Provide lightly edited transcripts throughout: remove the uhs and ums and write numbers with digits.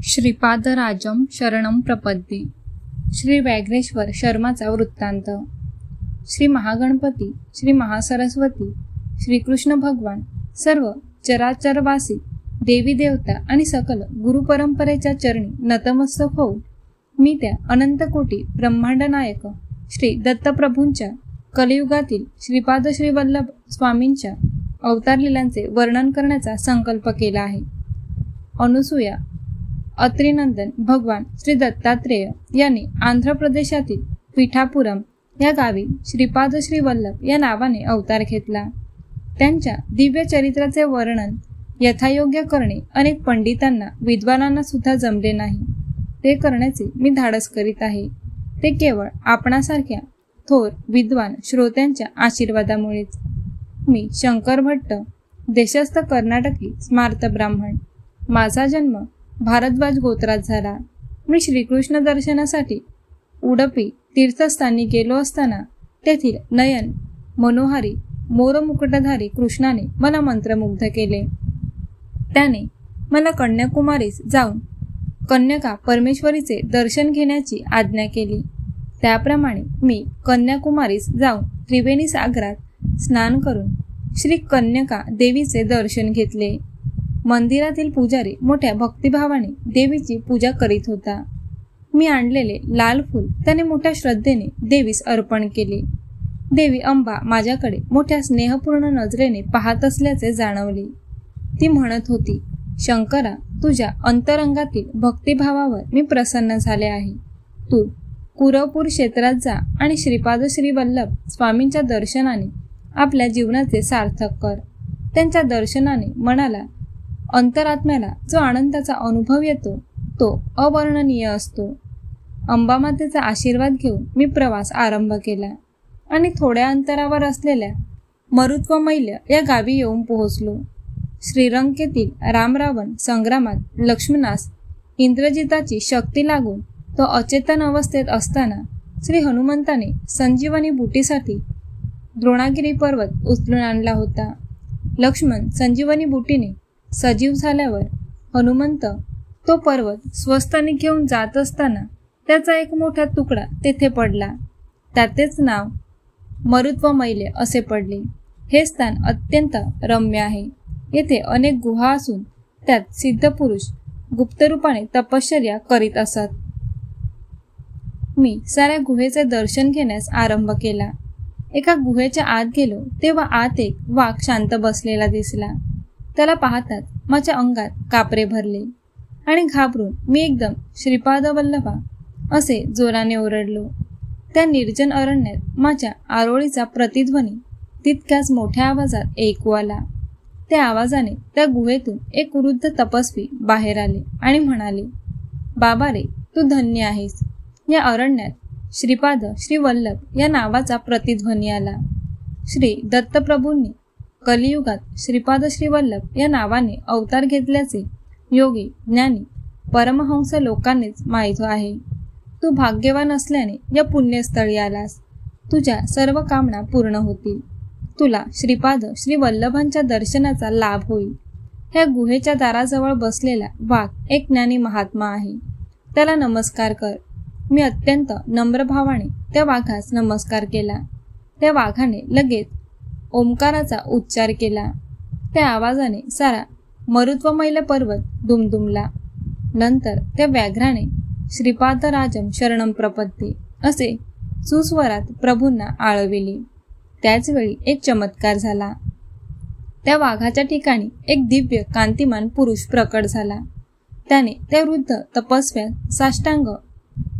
श्रीपादराजं शरणं प्रपद्ये. श्री व्याघ्रेश्वर शर्माचा वृत्तांत. श्री महागणपती, श्री महासरस्वती, श्रीकृष्ण भगवान, सर्व चराचरवासी देवी देवता आणि सकल गुरुपरंपरेच्या चरणी नतमस्तक होऊन मी त्या अनंतकोटी ब्रह्मांड नायक श्री दत्तप्रभूंच्या कलियुगातील श्रीपाद श्री वल्लभ स्वामींच्या अवतार लीलांचे वर्णन करण्याचा संकल्प केला आहे. अनुसूया अत्रिनंदन भगवान श्री दत्तात्रेय यांनी आंध्र प्रदेशातील पिठापुरम या गावी श्रीपाद श्री वल्लभ या नावाने अवतार घेतला. त्यांच्या दिव्य चरित्राचे वर्णन यथायोग्य करणे अनेक पंडितांना विद्वानांना सुद्धा जमले नाही. ते करण्याचे मी धाडस करीत आहे. ते केवळ आपणासारख्या थोर विद्वान श्रोत्यांच्या आशीर्वादामुळेच. मी शंकर भट्ट, देशस्थ कर्नाटकी स्मार्त ब्राह्मण. माझा जन्म भारद्वाज गोत्रात झाला. मी श्रीकृष्ण दर्शनासाठी उडपी तीर्थस्थानी गेलो असताना तेथील नयन मनोहारी मोरमुकुटधारी कृष्णाने मला मंत्रमुग्ध केले. त्याने मला कन्याकुमारीस जाऊन कन्यका परमेश्वरीचे दर्शन घेण्याची आज्ञा केली. त्याप्रमाणे मी कन्याकुमारीस जाऊन त्रिवेणी सागरात स्नान करून श्री कन्यका देवीचे दर्शन घेतले. मंदिरातील पुजारी मोठ्या भक्तिभावाने देवीची पूजा करीत होता. मी आणलेले लाल फूल त्याने मोठ्या श्रद्धेने देवीस अर्पण केले. देवी अंबा माझ्याकडे मोठ्या स्नेहपूर्ण नजरेने पाहत असल्याचे जाणवले. ती म्हणत होती, शंकरा, तुझ्या अंतरंगातील भक्तिभावावर मी प्रसन्न झाले आहे. तू कुरवपूर क्षेत्रात जा आणि श्रीपाद श्री वल्लभ स्वामींच्या दर्शनाने आपल्या जीवनाचे सार्थक कर. त्यांच्या दर्शनाने मनाला अंतरात्म्याला जो आनंदाचा अनुभव येतो तो अवर्णनीय असतो. अंबामातेचा आशीर्वाद घेऊन मी प्रवास आरंभ केला आणि थोड्या अंतरावर असलेल्या मरुत्वमैल्य या गावी येऊन पोहोचलो. श्रीलंकेतील रामरावण संग्रामात लक्ष्मणास इंद्रजिताची शक्ती लागून तो अचेतन अवस्थेत असताना श्री हनुमंताने संजीवनी बुटीसाठी द्रोणागिरी पर्वत उचलून आणला होता. लक्ष्मण संजीवनी बुटीने सजीव झाल्यावर हनुमंत तो पर्वत स्वस्तानी घेऊन जात असताना त्याचा एक मोठा तुकडा तेथे पडला. त्याचेच नाव मरुत्वमैल्य असे पडले. हे स्थान अत्यंत रम्य आहे. येथे अनेक गुहा असून त्यात सिद्धपुरुष गुप्तरूपाने तपश्चर्या करीत असत. मी साऱ्या गुहेचे दर्शन घेण्यास आरंभ केला. एका गुहेच्या आत गेलो तेव्हा आत एक वाघ शांत बसलेला दिसला. त्याला पाहताच माझ्या अंगात कापरे भरले आणि घाबरून मी एकदम श्रीपाद वल्लभा असे जोराने ओरडलो. त्या निर्जन अरण्यात माझ्या आरोळीचा प्रतिध्वनी तितक्याच मोठ्या आवाजात ऐकू आला. त्या आवाजाने त्या गुहेतून एक वृद्ध तपस्वी बाहेर आले आणि म्हणाले, बाबा रे, तू धन्य आहेस. या अरण्यात श्रीपाद श्री वल्लभ या नावाचा प्रतिध्वनी आला. श्री दत्तप्रभूंनी कलियुगात श्रीपाद श्री वल्लभ या नावाने अवतार घेतल्याचे योगी ज्ञानी परमहंस लोकांनीच माहीत आहे. तू भाग्यवान असल्याने या पुण्यस्थळी आलास. तुझ्या सर्व कामना पूर्ण होतील. तुला श्रीपाद श्री वल्लभांच्या दर्शनाचा लाभ होईल. ह्या गुहेच्या दाराजवळ बसलेला वाघ एक ज्ञानी महात्मा आहे. त्याला नमस्कार कर. मी अत्यंत नम्र भावाने त्या वाघास नमस्कार केला. त्या वाघाने लगेच ओंकाराचा उच्चार केला. त्या आवाजाने सारा मरुत्वमैल्य पर्वत दुमदुमला. नंतर त्या व्याघ्राने श्रीपादराजं शरणं प्रपद्ये असे सुस्वरात प्रभूंना आळविले. त्याच वेळी एक चमत्कार झाला. त्या वाघाच्या ठिकाणी एक दिव्य कांतिमान पुरुष प्रकट झाला. त्याने त्या वृद्ध तपस्व्यास साष्टांग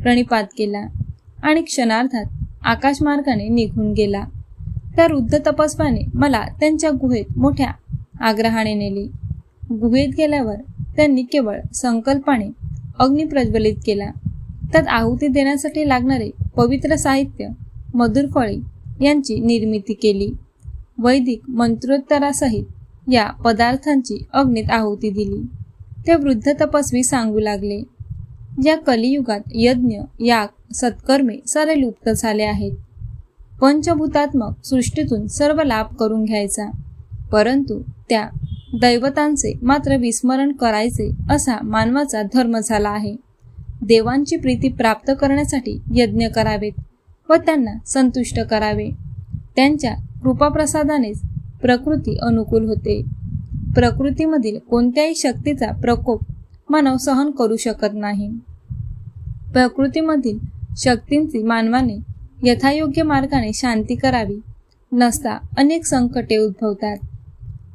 प्रणिपात केला आणि क्षणार्धात आकाशमार्गाने निघून गेला. त्या वृद्ध तपस्व्याने मला त्यांच्या गुहेत मोठ्या आग्रहाने नेले. गुहेत गेल्यावर त्यांनी केवळ संकल्पाने अग्नी प्रज्वलित केला. त्यात आहुती देण्यासाठी लागणारे पवित्र साहित्य, मधुर फळे यांची निर्मिती केली. वैदिक मंत्रोत्तरासहित या पदार्थांची अग्नीत आहुती दिली. ते वृद्ध तपस्वी सांगू लागले, या कलियुगात यज्ञ, याग, सत्कर्मे सारे लुप्त झाले आहेत. पंचभूतात्मक सृष्टीतून सर्व लाभ करून घ्यायचा, परंतु त्या दैवतांचे मात्र विस्मरण करायचे असा मानवाचा धर्म झाला आहे. देवांची प्रीती प्राप्त करण्यासाठी यज्ञ करावेत व त्यांना संतुष्ट करावे. त्यांच्या कृपाप्रसादानेच प्रकृती अनुकूल होते. प्रकृतीमधील कोणत्याही शक्तीचा प्रकोप मानव सहन करू शकत नाही. प्रकृतीमधील शक्तींची मानवाने यथायोग्य मार्गाने शांती करावी, नसता अनेक संकटे उद्भवतात.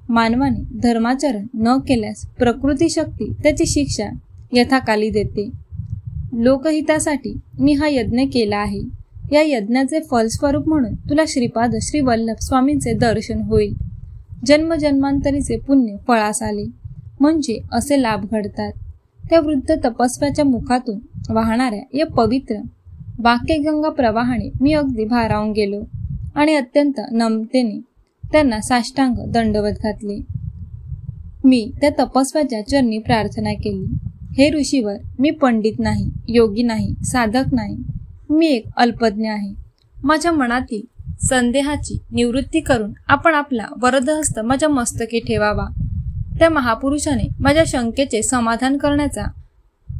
मानवाने धर्माचरण न केल्यास प्रकृती शक्ती त्याची शिक्षा यथाकाली देते. लोकहितासाठी मी हा यज्ञ केला आहे. या यज्ञाचे फलस्वरूप म्हणून तुला श्रीपाद श्री वल्लभ स्वामींचे दर्शन होईल. जन्मजन्मांतरीचे पुण्य फळास आले म्हणजे असे लाभ घडतात. त्या वृद्ध तपस्व्याच्या मुखातून वाहणाऱ्या या पवित्र वाक्यगंगा प्रवाहाने मी अगदी भारावून गेलो आणि अत्यंत नम्रतेने त्यांना साष्टांग दंडवत घातले. मी त्या तपस्व्याच्या चरणी प्रार्थना केली, हे ऋषीवर, मी पंडित नाही, योगी नाही, साधक नाही. मी एक अल्पज्ञ आहे. माझ्या मनातील संदेहाची निवृत्ती करून आपण आपला वरदहस्त माझ्या मस्तकी ठेवावा. त्या महापुरुषाने माझ्या शंकेचे समाधान करण्याचा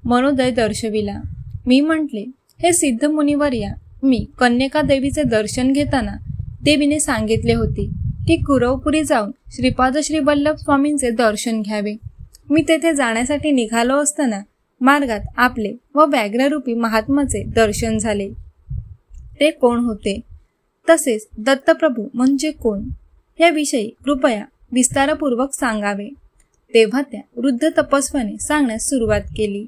मनोदय दर्शविला. मी म्हटले, हे सिद्ध मुनिवर्या, मी कन्यका देवीचे दर्शन घेताना देवीने सांगितले होते की कुरवपुरी जाऊन श्रीपाद श्री वल्लभ स्वामींचे दर्शन घ्यावे. मी तेथे जाण्यासाठी निघालो असताना मार्गात आपले व व्याघ्ररूपी महात्माचे दर्शन झाले. ते कोण होते, तसेच दत्तप्रभू म्हणजे कोण याविषयी कृपया विस्तारपूर्वक सांगावे. तेव्हा त्या वृद्ध तपस्व्याने सांगण्यास सुरुवात केली.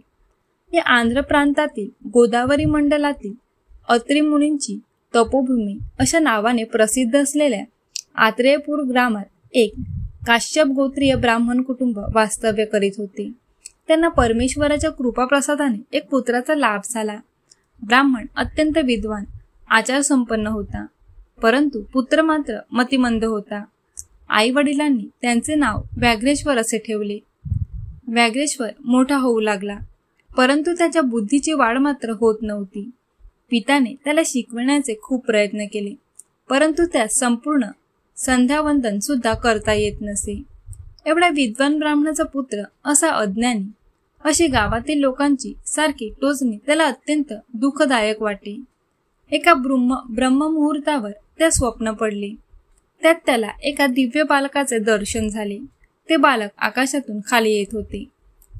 या आंध्र प्रांतातील गोदावरी मंडलातील अत्री मुनींची तपोभूमी अशा नावाने प्रसिद्ध असलेल्या आत्रेयपूर ग्रामात एक काश्यप गोत्रीय ब्राह्मण कुटुंब वास्तव्य करीत होते. त्यांना परमेश्वराच्या कृपाप्रसादाने एक पुत्राचा लाभ झाला. ब्राह्मण अत्यंत विद्वान, आचारसंपन्न होता, परंतु पुत्र मात्र मतिमंद होता. आई वडिलांनी त्यांचे नाव व्याघ्रेश्वर असे ठेवले. व्याघ्रेश्वर मोठा होऊ लागला, परंतु त्याच्या बुद्धीची वाढ मात्र होत नव्हती. पित्याने त्याला शिकविण्याचे खूप प्रयत्न केले, परंतु त्यात संपूर्ण संध्यावंदन सुद्धा करता येत नसे. एवढ्या विद्वान ब्राह्मणाचा पुत्र असा अज्ञानी, अशी गावातील लोकांची सारखी टोचणी त्याला अत्यंत दुःखदायक वाटे. एका ब्रह्ममुहूर्तावर त्या स्वप्न पडले. त्यात त्याला एका दिव्य बालकाचे दर्शन झाले. ते बालक आकाशातून खाली येत होते.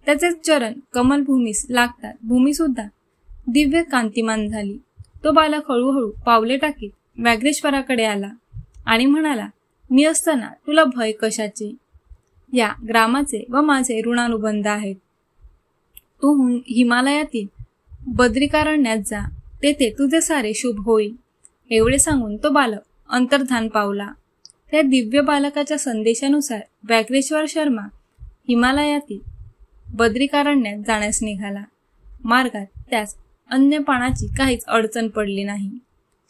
त्याचे चरण कमलभूमीस लागतात भूमी सुद्धा दिव्य कांतिमान झाली. तो बालक हळूहळू पावले टाकीत व्याघ्रेश्वराकडे आला आणि म्हणाला, मी असताना तुला भय कशाचे? या ग्रामाचे व माझे ऋणानुबंध आहेत. तू हिमालयातील बद्रिकारण्यात जा, तेथे तुझे सारे शुभ होईल. एवढे सांगून तो बालक अंतर्धान पावला. त्या दिव्य बालकाच्या संदेशानुसार व्याघ्रेश्वर शर्मा हिमालयातील बद्रिकारण्यात जाण्यास निघाला. मार्गात त्यास अन्नपानाची काहीच अडचण पडली नाही.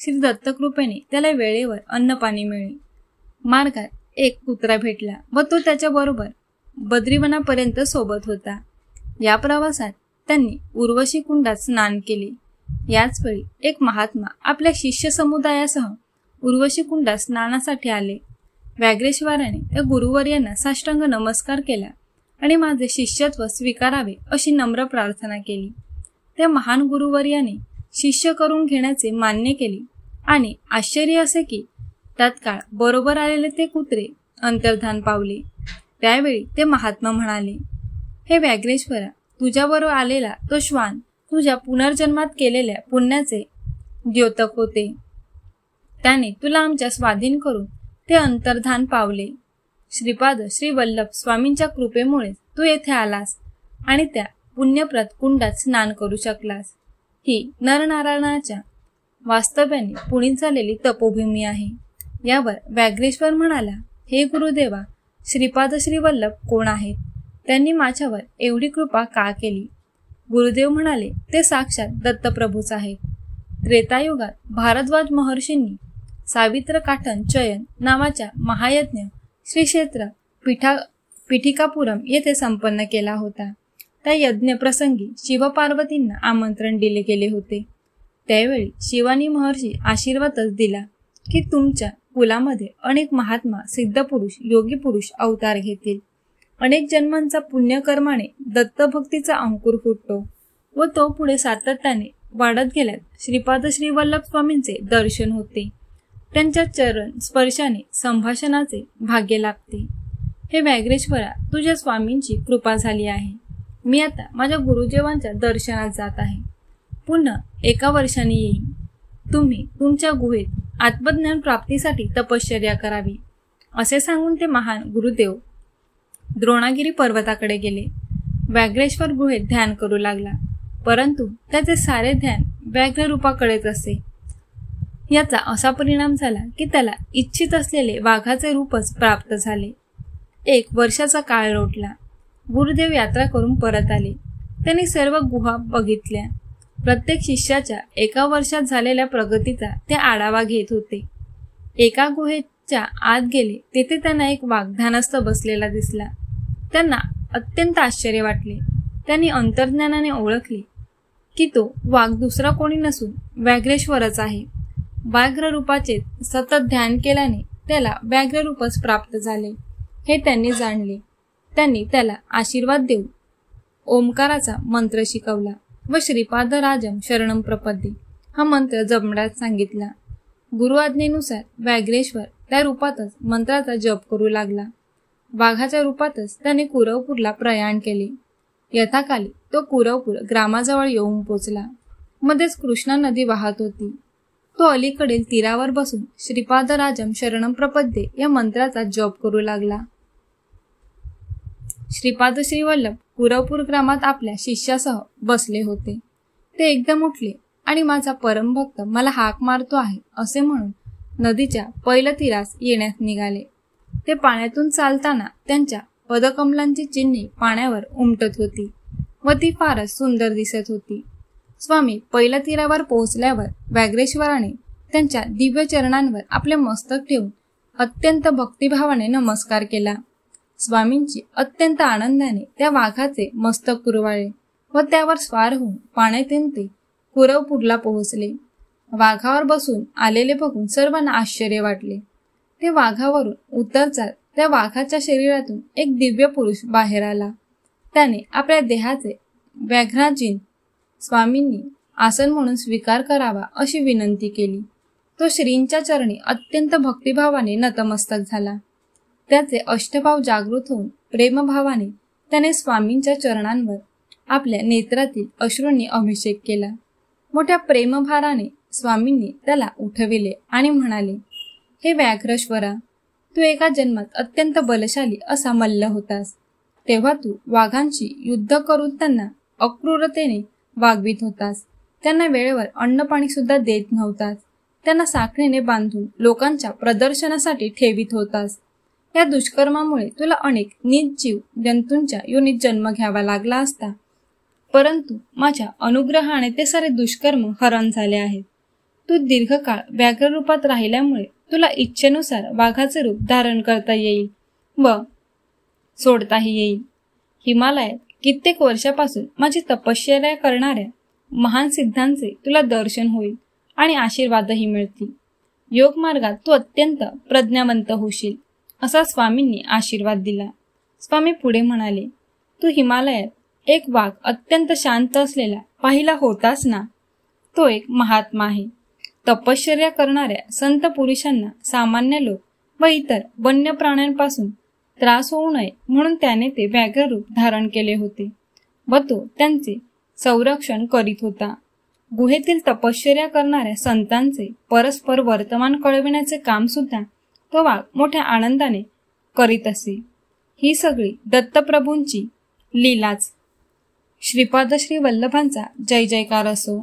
श्री दत्तकृपेने त्याला वेळेवर अन्नपाणी मिळले. मार्गात एक कुत्रा भेटला व तो त्याच्याबरोबर बद्रीवनापर्यंत सोबत होता. या प्रवासात त्यांनी उर्वशी कुंडात स्नान केले. याच वेळी एक महात्मा आपल्या शिष्य समुदायासह उर्वशी कुंडात स्नानासाठी आले. व्याघ्रेश्वराने त्या गुरुवर्यांना साष्टांग नमस्कार केला आणि माझे शिष्यत्व स्वीकारावे अशी नम्र प्रार्थना केली. त्या महान गुरुवर्याने शिष्य करून घेण्याचे मान्य केले आणि आश्चर्य असे की तत्काळ बरोबर आलेले ते कुत्रे अंतर्धान पावले. त्यावेळी ते महात्मा म्हणाले, हे व्याघ्रेश्वरा, तुझ्याबरोबर आलेला तो श्वान तुझ्या पुनर्जन्मात केलेल्या पुण्याचे द्योतक होते. त्याने तुला आमच्या स्वाधीन करून ते अंतर्धान पावले. श्रीपाद श्री वल्लभ स्वामींच्या कृपेमुळे तू येथे आलास आणि त्या पुण्यप्रद कुंडात स्नान करू शकलास. ही नरनारायणाच्या वास्तव्याने पुनीत झालेली तपोभूमी आहे. यावर व्याघ्रेश्वर म्हणाला, हे गुरुदेवा, श्रीपाद श्री वल्लभ कोण आहेत? त्यांनी माझ्यावर एवढी कृपा का केली? गुरुदेव म्हणाले, ते साक्षात दत्तप्रभूच आहेत. त्रेतायुगात भारद्वाज महर्षींनी सावित्र काठन चयन नावाच्या महायज्ञ श्री क्षेत्र पिठिकापुरम येथे संपन्न केला होता. त्या यज्ञ प्रसंगी शिवपार्वतींना आमंत्रण दिले गेले होते. त्यावेळी शिवानी महर्षी आशीर्वादच दिला की तुमच्या कुलामध्ये अनेक महात्मा सिद्धपुरुष योगी पुरुष अवतार घेतील. अनेक जन्मांचा पुण्यकर्माने दत्तभक्तीचा अंकुर फुटतो व तो पुढे सातत्याने वाढत गेल्यात श्रीपाद श्री वल्लभ स्वामींचे दर्शन होते. त्यांच्या चरण स्पर्शाने संभाषणाचे भाग्य लागते. हे व्याघ्रेश्वरा, तुझ्या स्वामींची कृपा झाली आहे. मी आता माझ्या गुरुदेवांच्या दर्शनात जात आहे. पुन्हा 1 वर्षाने येईन. तुम्ही तुमच्या गुहेत आत्मज्ञान प्राप्तीसाठी तपश्चर्या करावी. असे सांगून ते महान गुरुदेव द्रोणागिरी पर्वताकडे गेले. व्याघ्रेश्वर गुहेत ध्यान करू लागला, परंतु त्याचे सारे ध्यान व्याघ्र रूपाकडेच असे. याचा असा परिणाम झाला की त्याला इच्छित असलेले वाघाचे रूपच प्राप्त झाले. 1 वर्षाचा काळ लोटला. गुरुदेव यात्रा करून परत आले. त्यांनी सर्व गुहा बघितल्या. प्रत्येक शिष्याच्या 1 वर्षात झालेल्या प्रगतीचा ते आढावा घेत होते. एका गुहेच्या आत गेले, तेथे त्यांना एक वाघ ध्यानस्थ बसलेला दिसला. त्यांना अत्यंत आश्चर्य वाटले. त्यांनी अंतर्ज्ञानाने ओळखले की तो वाघ दुसरा कोणी नसून व्याघ्रेश्वरच आहे. व्याघ्र रूपाचे सतत ध्यान केल्याने त्याला व्याघ्र रूपच प्राप्त झाले हे त्यांनी जाणले. त्यांनी त्याला आशीर्वाद देऊन ओंकाराचा मंत्र शिकवला व श्रीपाद राजम शरणम प्रपद्ये हा मंत्र जपण्यास सांगितला. गुरु आज्ञेनुसार व्याघ्रेश्वर त्या रूपातच मंत्राचा जप करू लागला. वाघाच्या रूपातच त्याने कुरवपूरला प्रयाण केले. यथाकाली तो कुरवपूर ग्रामाजवळ येऊन पोचला. मध्येच कृष्णा नदी वाहत होती. तो अलीकडील तीरावर बसून श्रीपाद राजम शरणम प्रपद्ये या मंत्राचा जप करू लागला. श्रीपाद श्री वल्लभ कुरवपूर ग्रामात आपल्या शिष्यासह बसले होते. ते एकदम उठले आणि माझा परमभक्त मला हाक मारतो आहे असे म्हणून नदीच्या पहिल्या तीरास येण्यास निघाले. ते पाण्यातून चालताना त्यांच्या पदकमलांची चिन्हे पाण्यावर उमटत होती व ती फारच सुंदर दिसत होती. स्वामी पहिल्या तीरावर पोहोचल्यावर व्याघ्रेश्वराने त्यांच्या दिव्य चरणांवर आपले मस्तक ठेवून अत्यंत भक्तिभावाने नमस्कार केला. स्वामींची अत्यंत आनंदाने त्या वाघाचे मस्तक कुरवाळले व त्यावर स्वार होऊन पाण्यातून ते कुरवपूरला पोहोचले. वाघावर बसून आलेले बघून सर्वांना आश्चर्य वाटले. ते वाघावरून उतरतात त्या वाघाच्या शरीरातून एक दिव्य पुरुष बाहेर आला. त्याने आपल्या देहाचे व्याघ्राजीन स्वामींनी आसन म्हणून स्वीकार करावा अशी विनंती केली. तो श्रींच्या चरणी अत्यंत भक्तिभावाने नतमस्तक झाला. त्याचे अष्टभाव जागृत होऊन प्रेमभावाने त्याने स्वामींच्या चरणांवर आपल्या नेत्रातील अश्रूंनी अभिषेक केला. मोठ्या प्रेमभाराने स्वामींनी त्याला उठविले आणि म्हणाले, हे व्याघ्रेश्वरा, तू एका जन्मात अत्यंत बलशाली असा मल्ल होतास. तेव्हा तू वाघांशी युद्ध करून त्यांना अक्रूरतेने वागवित होतास. त्यांना वेळेवर अन्न पाणी सुद्धा देत नव्हतास. त्यांना साखळीने बांधून लोकांच्या प्रदर्शनासाठी ठेवित होतास. या दुष्कर्मामुळे तुला अनेक नीच जीव जंतूंच्या योनीत जन्म घ्यावा लागला असता, परंतु माझ्या अनुग्रहाने ते सारे दुष्कर्म हरण झाले आहेत. तू दीर्घकाळ व्याघ्र रूपात राहिल्यामुळे तुला इच्छेनुसार वाघाचे रूप धारण करता येईल व सोडताही येईल. हिमालयात कित्येक वर्षापासून माझी तपश्चर्या करणाऱ्या महान सिद्धांचे तुला दर्शन होईल आणि आशीर्वादही मिळतील. योग मार्गात तू अत्यंत प्रज्ञावंत होशील असा स्वामींनी आशीर्वाद दिला. स्वामी पुढे म्हणाले, तू हिमालयात एक वाघ अत्यंत शांत असलेला पाहिला होतास ना? तो एक महात्मा आहे. तपश्चर्या करणाऱ्या संत पुरुषांना सामान्य लोक व इतर वन्य प्राण्यांपासून त्रास होऊ नये म्हणून त्याने ते व्याघ्र रूप धारण केले होते व तो त्यांचे संरक्षण करीत होता. गुहेतील तपश्चर्या करणाऱ्या संतांचे परस्पर वर्तमान कळविण्याचे काम सुद्धा तो वाघ मोठ्या आनंदाने करीत असे. ही सगळी दत्तप्रभूंची लीलाच. श्रीपाद श्री वल्लभांचा जय जयकार असो.